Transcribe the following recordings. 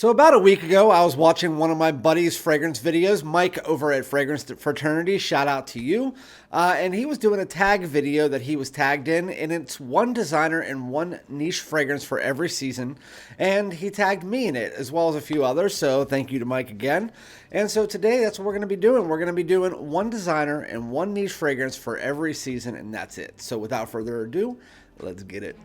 So about a week ago, I was watching one of my buddy's fragrance videos, Mike over at Fragrance Fraternity, shout out to you. And he was doing a tag video that he was tagged in, and it's one designer and one niche fragrance for every season. And he tagged me in it, as well as a few others, so thank you to Mike again. And so today, that's what we're going to be doing. We're going to be doing one designer and one niche fragrance for every season, and that's it. So without further ado, let's get it.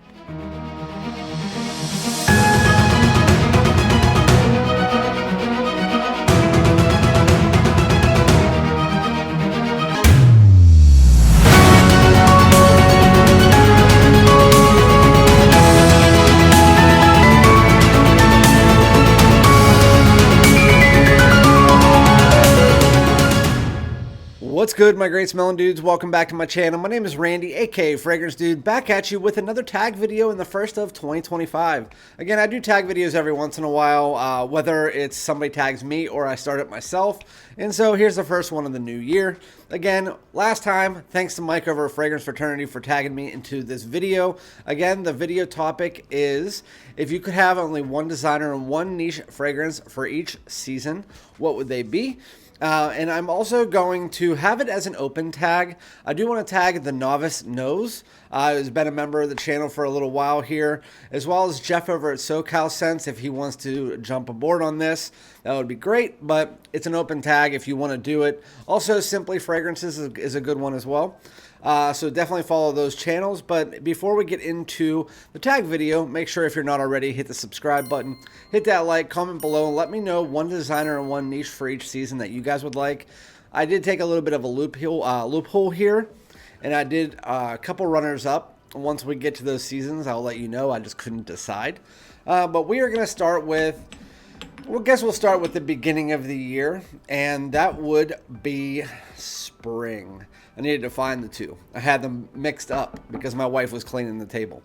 What's good, my great smelling dudes? Welcome back to my channel. My name is Randy, aka Fragrance Dude, back at you with another tag video in the first of 2025. Again, I do tag videos every once in a while, whether it's somebody tags me or I start it myself. And so here's the first one of the new year. Again, last time, thanks to Mike over at Fragrance Fraternity for tagging me into this video. Again, the video topic is, if you could have only one designer and one niche fragrance for each season, what would they be? And I'm also going to have it as an open tag. I do want to tag the Novice Knows, who's been a member of the channel for a little while here, as well as Jeff over at SoCal Sense. If he wants to jump aboard on this, that would be great, but it's an open tag if you want to do it. Also, Simply Fragrances is a good one as well. So definitely follow those channels. But before we get into the tag video, make sure if you're not already, hit the subscribe button, hit that like, comment below, and let me know one designer and one niche for each season that you guys would like. I did take a little bit of a loophole here, and I did a couple runners up. Once we get to those seasons, I'll let you know. I just couldn't decide. But we are going to start with, well, I guess we'll start with the beginning of the year, and that would be spring. I needed to find the two. I had them mixed up because my wife was cleaning the table.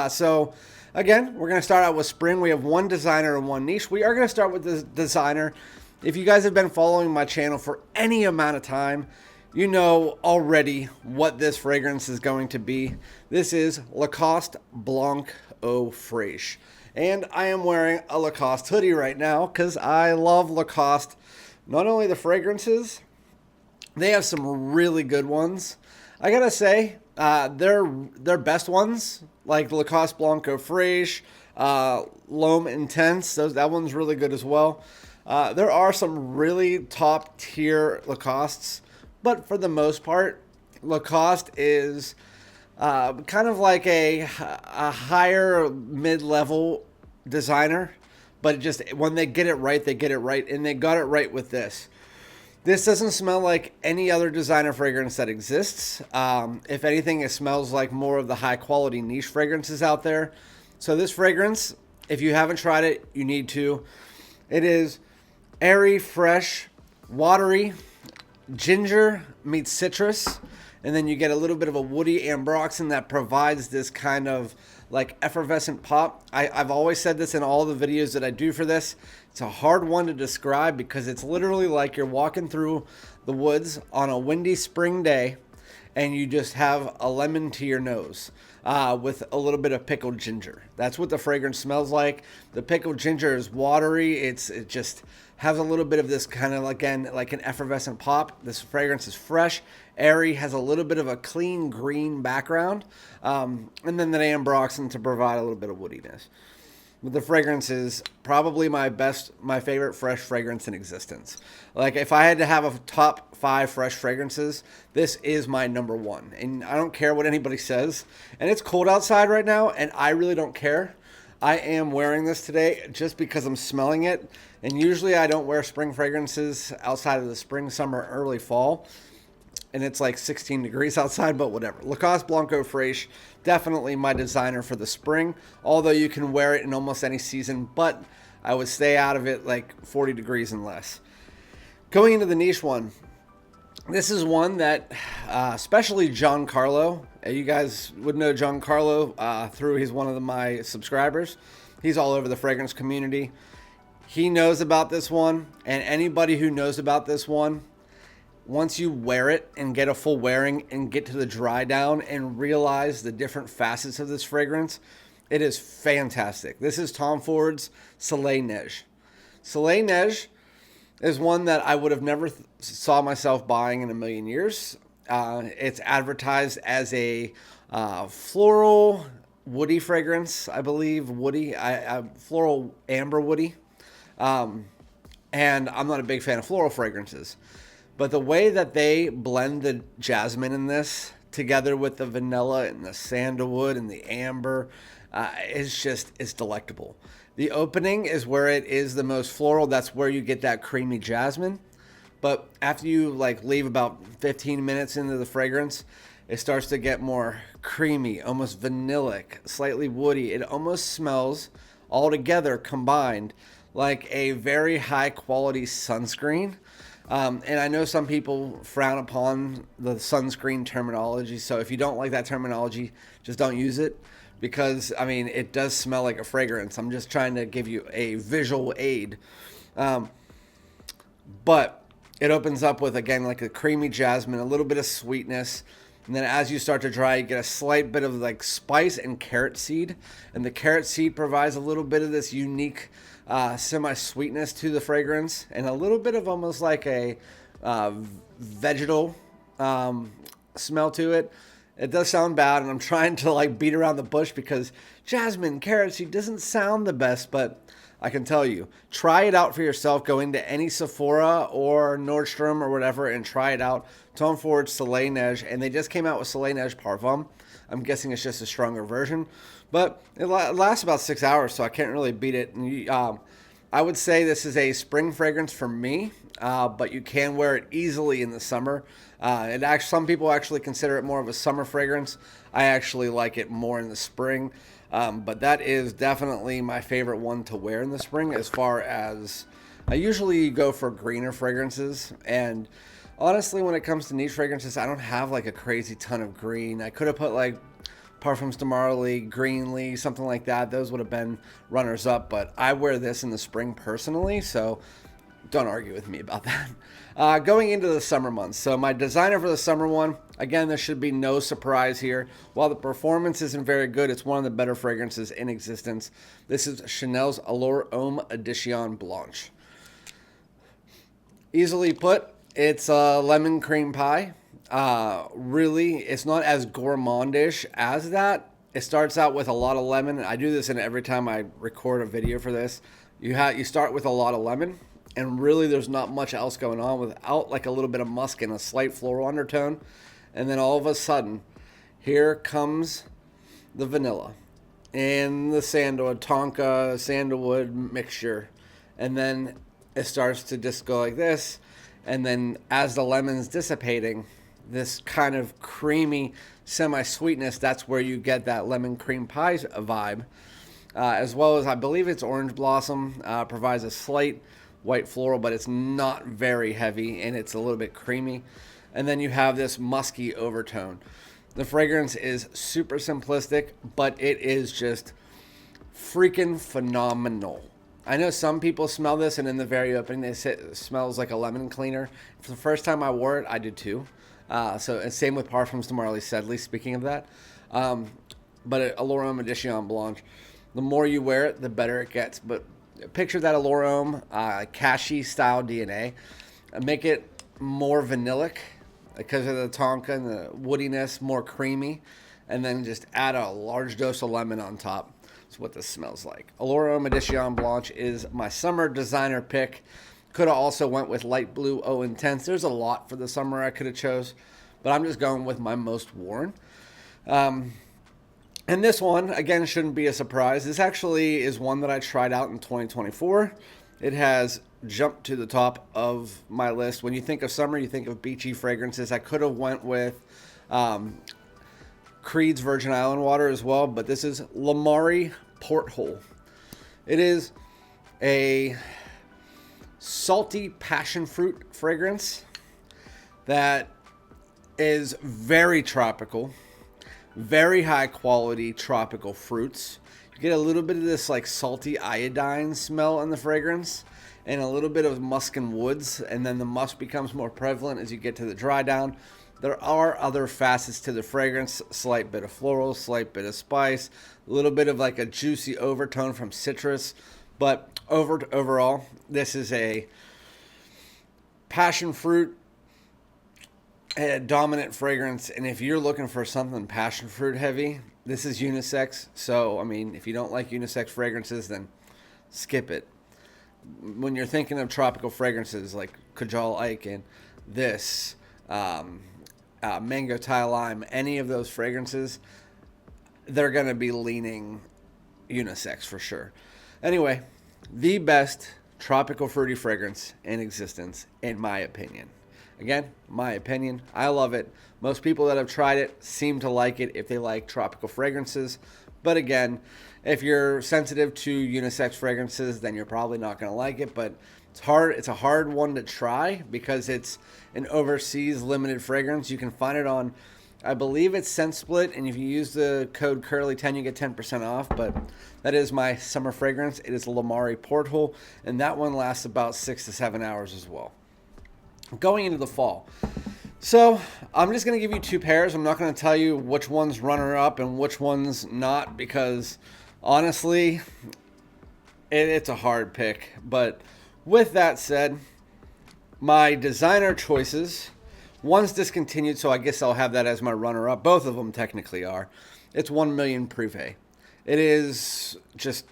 So again, we're going to start out with spring. We have one designer and one niche. We are going to start with the designer. If you guys have been following my channel for any amount of time, you know already what this fragrance is going to be. This is Lacoste Blanc Eau Fraiche. And I am wearing a Lacoste hoodie right now because I love Lacoste. Not only the fragrances, they have some really good ones. I gotta say, their best ones, like Lacoste Blanc Eau Fraiche, L'Homme Intense, that one's really good as well. There are some really top tier Lacostes, but for the most part, Lacoste is kind of like a higher mid-level designer, but just when they get it right, they get it right, and they got it right with this. This doesn't smell like any other designer fragrance that exists. If anything, it smells like more of the high quality niche fragrances out there. So this fragrance, if you haven't tried it, you need to. It is airy, fresh, watery, ginger meets citrus, and then you get a little bit of a woody ambroxan that provides this kind of like effervescent pop. I've always said this in all the videos that I do for this. It's a hard one to describe because it's literally like you're walking through the woods on a windy spring day and you just have a lemon to your nose with a little bit of pickled ginger. That's what the fragrance smells like. The pickled ginger is watery. It just has a little bit of this kind of, again, like an effervescent pop. This fragrance is fresh, airy, has a little bit of a clean green background, and then the ambroxan to provide a little bit of woodiness. But the fragrance is probably my favorite fresh fragrance in existence. Like, if I had to have a top 5 fresh fragrances, this is my number one. And I don't care what anybody says. And it's cold outside right now, and I really don't care. I am wearing this today just because I'm smelling it. And usually I don't wear spring fragrances outside of the spring, summer, early fall. And it's like 16 degrees outside, but whatever. Lacoste Blanc Eau Fraiche, definitely my designer for the spring. Although you can wear it in almost any season, but I would stay out of it like 40 degrees and less. Going into the niche one, this is one that, especially Giancarlo, you guys would know Giancarlo through, he's one of my subscribers. He's all over the fragrance community. He knows about this one, and anybody who knows about this one, once you wear it and get a full wearing and get to the dry down and realize the different facets of this fragrance, it is fantastic. This is Tom Ford's Soleil Neige. Soleil Neige is one that I would have never saw myself buying in a million years. It's advertised as a floral woody fragrance, I believe. Woody, floral amber woody. And I'm not a big fan of floral fragrances. But the way that they blend the jasmine in this together with the vanilla and the sandalwood and the amber it's delectable. The opening is where it is the most floral. That's where you get that creamy jasmine. But after you leave about 15 minutes into the fragrance, it starts to get more creamy, almost vanillic, slightly woody. It almost smells all together combined like a very high quality sunscreen. And I know some people frown upon the sunscreen terminology. So if you don't like that terminology, just don't use it. Because, I mean, it does smell like a fragrance. I'm just trying to give you a visual aid. But it opens up with, again, like a creamy jasmine, a little bit of sweetness. And then as you start to dry, you get a slight bit of spice and carrot seed. And the carrot seed provides a little bit of this unique semi-sweetness to the fragrance. And a little bit of almost like a vegetal smell to it. It does sound bad, and I'm trying to beat around the bush because jasmine, carrot seed doesn't sound the best, but I can tell you, try it out for yourself. Go into any Sephora or Nordstrom or whatever and try it out. Tom Ford's Soleil Neige, and they just came out with Soleil Neige Parfum. I'm guessing it's just a stronger version, but it lasts about 6 hours, so I can't really beat it. And I would say this is a spring fragrance for me, but you can wear it easily in the summer. Some people actually consider it more of a summer fragrance. I actually like it more in the spring, but that is definitely my favorite one to wear in the spring. As far as I usually go for greener fragrances, and honestly, when it comes to niche fragrances, I don't have a crazy ton of green. I could have put Parfums de Marly, Greenly, something like that. Those would have been runners up, but I wear this in the spring personally, so don't argue with me about that. Going into the summer months. So my designer for the summer one, again, there should be no surprise here. While the performance isn't very good, it's one of the better fragrances in existence. This is Chanel's Allure Homme Edition Blanche. Easily put, it's a lemon cream pie. Really, it's not as gourmandish as that. It starts out with a lot of lemon. I do this in every time I record a video for this. You start with a lot of lemon, and really there's not much else going on without a little bit of musk and a slight floral undertone. And then all of a sudden, here comes the vanilla and the tonka sandalwood mixture. And then it starts to just go like this. And then as the lemon's dissipating, this kind of creamy semi-sweetness, that's where you get that lemon cream pie vibe. As well as, I believe it's orange blossom, provides a slight white floral, but it's not very heavy, and it's a little bit creamy. And then you have this musky overtone. The fragrance is super simplistic, but it is just freaking phenomenal. I know some people smell this, and in the very opening, they say it smells like a lemon cleaner. For the first time I wore it, I did too. And same with Parfums de Marly Sedley, speaking of that. But Allure Homme Edition Blanche, the more you wear it, the better it gets. But picture that Allure Homme Kashi style DNA. Make it more vanillic because of the tonka and the woodiness, more creamy. And then just add a large dose of lemon on top. That's what this smells like. Allure Homme Edition Blanche is my summer designer pick. Could have also went with light blue Eau Intense. There's a lot for the summer I could have chose, but I'm just going with my most worn. And this one, again, shouldn't be a surprise. This actually is one that I tried out in 2024. It has jumped to the top of my list. When you think of summer, you think of beachy fragrances. I could have went with Creed's Virgin Island Water as well, but this is Loumari Porthole. It is a salty passion fruit fragrance that is very tropical, very high quality tropical fruits. You get a little bit of this salty iodine smell in the fragrance and a little bit of musk and woods, and then the musk becomes more prevalent as you get to the dry down. There are other facets to the fragrance, slight bit of floral, slight bit of spice, a little bit of a juicy overtone from citrus. But Overall, this is a passion fruit dominant fragrance, and if you're looking for something passion fruit heavy, this is unisex. So, I mean, if you don't like unisex fragrances, then skip it. When you're thinking of tropical fragrances like Kajal Ike and this, Mango Thai Lime, any of those fragrances, they're going to be leaning unisex for sure. Anyway, the best tropical fruity fragrance in existence, in my opinion. Again, my opinion. I love it. Most people that have tried it seem to like it if they like tropical fragrances. But again, if you're sensitive to unisex fragrances, then you're probably not going to like it. But it's hard. It's a hard one to try because it's an overseas limited fragrance. You can find it on, I believe it's ScentSplit, and if you use the code Curly10, you get 10% off. But that is my summer fragrance. It is a Loumari Porthole, and that one lasts about 6 to 7 hours as well. Going into the fall. So I'm just going to give you two pairs. I'm not going to tell you which one's runner-up and which one's not because honestly, it's a hard pick. But with that said, my designer choices, one's discontinued, so I guess I'll have that as my runner-up. Both of them technically are. It's 1 Million Privé. It is just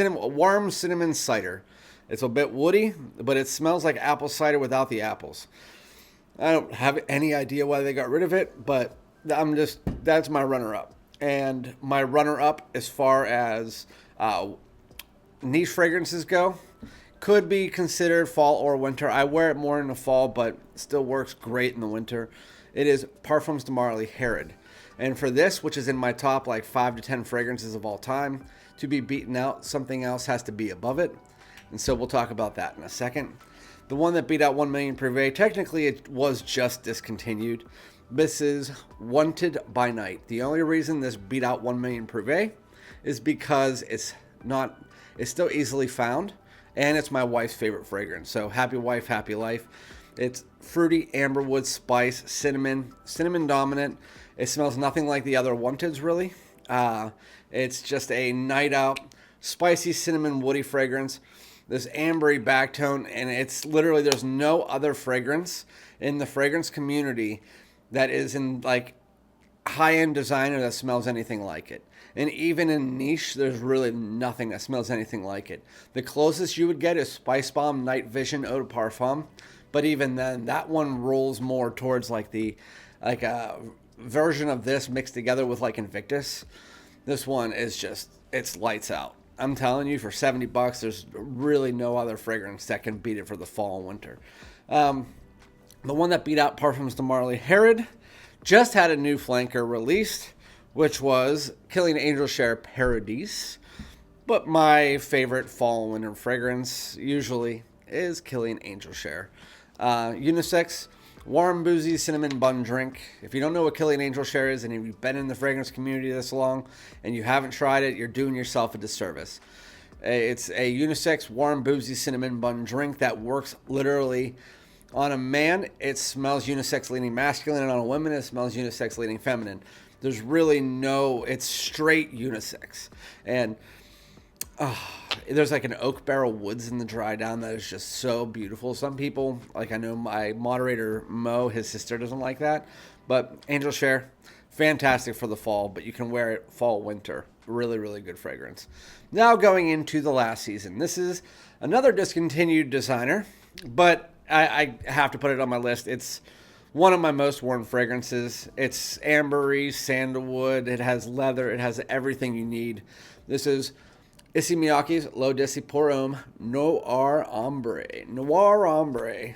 warm cinnamon cider. It's a bit woody, but it smells like apple cider without the apples. I don't have any idea why they got rid of it, but that's my runner-up. And my runner-up as far as niche fragrances go could be considered fall or winter. I wear it more in the fall, but still works great in the winter. It is Parfums de Marly Herod. And for this, which is in my top like 5 to 10 fragrances of all time, to be beaten out, something else has to be above it. And so we'll talk about that in a second. The one that beat out 1 Million Privé, technically it was just discontinued. This is Wanted by Night. The only reason this beat out 1 Million Privé is because it's still easily found, and it's my wife's favorite fragrance. So happy wife, happy life. It's fruity, amberwood, spice, cinnamon dominant. It smells nothing like the other Wanteds really. It's just a night out, spicy cinnamon woody fragrance. This ambery backtone, and it's literally, there's no other fragrance in the fragrance community that is in like high-end designer that smells anything like it. And even in niche, there's really nothing that smells anything like it. The closest you would get is Spice Bomb Night Vision Eau de Parfum, but even then, that one rolls more towards like a version of this mixed together with like Invictus. This one is just, it's lights out. I'm telling you, for $70, there's really no other fragrance that can beat it for the fall and winter. The one that beat out Parfums de Marly Herod just had a new flanker released, which was Killing Angel Share Paradise. But my favorite fall and winter fragrance usually is Killing Angel Share. Unisex, warm, boozy cinnamon bun drink. If you don't know what Killing Angel Share is, and if you've been in the fragrance community this long and you haven't tried it, you're doing yourself a disservice. It's a unisex, warm, boozy cinnamon bun drink that works literally on a man. It smells unisex leaning masculine, and on a woman, it smells unisex leaning feminine. There's really it's straight unisex. And there's like an oak barrel woods in the dry down that is just so beautiful. Some people, like I know my moderator Mo, his sister doesn't like that, but Angel Share, fantastic for the fall, but you can wear it fall, winter. Really, really good fragrance. Now going into the last season. This is another discontinued designer, but I have to put it on my list. It's one of my most worn fragrances. It's ambery, sandalwood, it has leather, it has everything you need. This is Issey Miyake's L'Eau d'Issey Pour Homme Noir Ombre. Noir Ombre.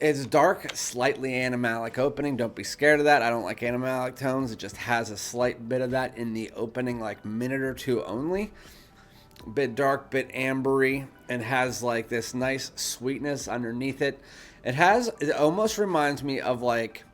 It's dark, slightly animalic opening. Don't be scared of that. I don't like animalic tones. It just has a slight bit of that in the opening, like minute or two only. Bit dark, bit ambery, and has like this nice sweetness underneath it. It almost reminds me of like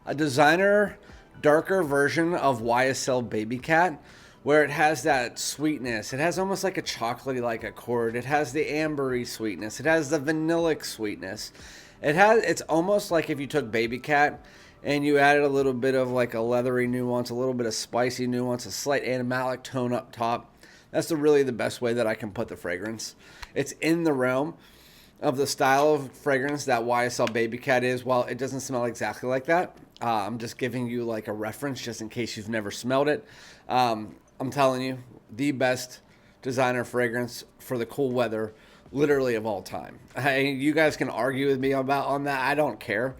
a designer, darker version of YSL Baby Cat, where it has that sweetness. It has almost like a chocolatey like accord. It has the ambery sweetness. It has the vanillic sweetness. It's almost like if you took Baby Cat and you added a little bit of like a leathery nuance, a little bit of spicy nuance, a slight animalic tone up top. That's really the best way that I can put the fragrance. It's in the realm of the style of fragrance that YSL Baby Cat is. While it doesn't smell exactly like that, I'm just giving you like a reference just in case you've never smelled it. I'm telling you, the best designer fragrance for the cool weather, literally of all time. You guys can argue with me on that. I don't care.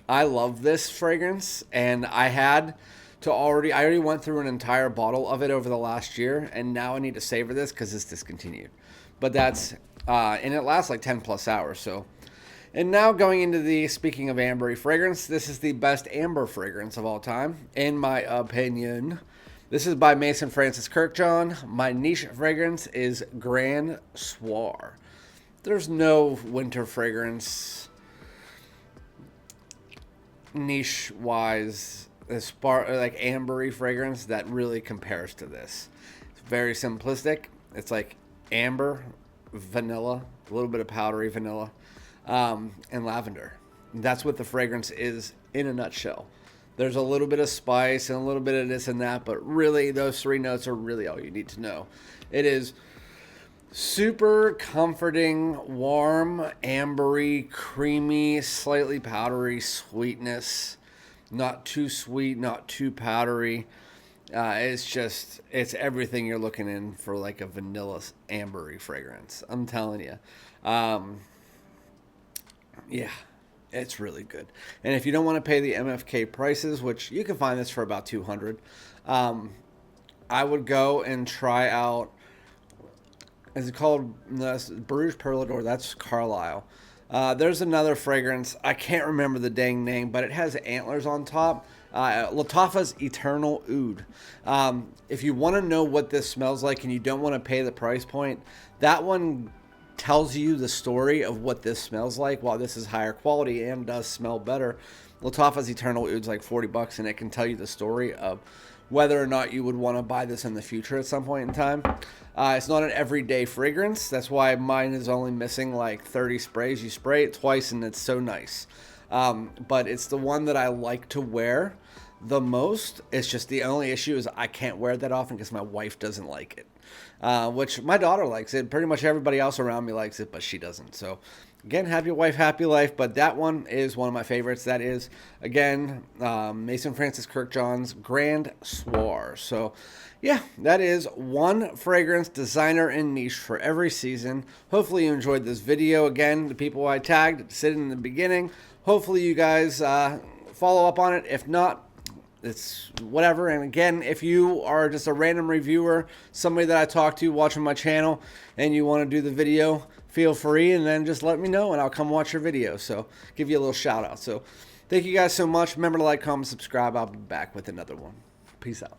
I love this fragrance, and I already went through an entire bottle of it over the last year, and now I need to savor this because it's discontinued. But that's and it lasts like 10 plus hours. So, and now going into speaking of ambery fragrance, this is the best amber fragrance of all time, in my opinion. This is by Mason Francis Kirkjohn. My niche fragrance is Grand Soir. There's no winter fragrance niche-wise, like ambery fragrance that really compares to this. It's very simplistic. It's like amber, vanilla, a little bit of powdery vanilla, and lavender. That's what the fragrance is in a nutshell. There's a little bit of spice and a little bit of this and that, but really those three notes are really all you need to know. It is super comforting, warm, ambery, creamy, slightly powdery sweetness. Not too sweet, not too powdery. It's everything you're looking in for like a vanilla ambery fragrance. I'm telling you. Yeah, it's really good. And if you don't want to pay the MFK prices, which you can find this for about $200, I would go and try out, is it called Bruges Perlador? That's Carlisle. There's another fragrance. I can't remember the dang name, but it has antlers on top. Lattafa's Eternal Oud. If you want to know what this smells like and you don't want to pay the price point, that one tells you the story of what this smells like. While this is higher quality and does smell better, Lattafa's Eternal Oud's like $40, and it can tell you the story of whether or not you would want to buy this in the future at some point in time. It's not an everyday fragrance. That's why mine is only missing like 30 sprays. You spray it twice and it's so nice. But it's the one that I like to wear the most. It's just the only issue is I can't wear it that often because my wife doesn't like it. Which my daughter likes it. Pretty much everybody else around me likes it, but she doesn't. So again, happy wife, happy life. But that one is one of my favorites. That is, again, Mason Francis Kirkjohn's Grand Soir. So yeah, that is one fragrance, designer and niche for every season. Hopefully you enjoyed this video. Again, the people I tagged said in the beginning. Hopefully you guys follow up on it. If not, it's whatever. And again, if you are just a random reviewer, somebody that I talk to watching my channel, and you want to do the video, feel free, and then just let me know and I'll come watch your video. So give you a little shout out. So thank you guys so much. Remember to like, comment, subscribe. I'll be back with another one. Peace out.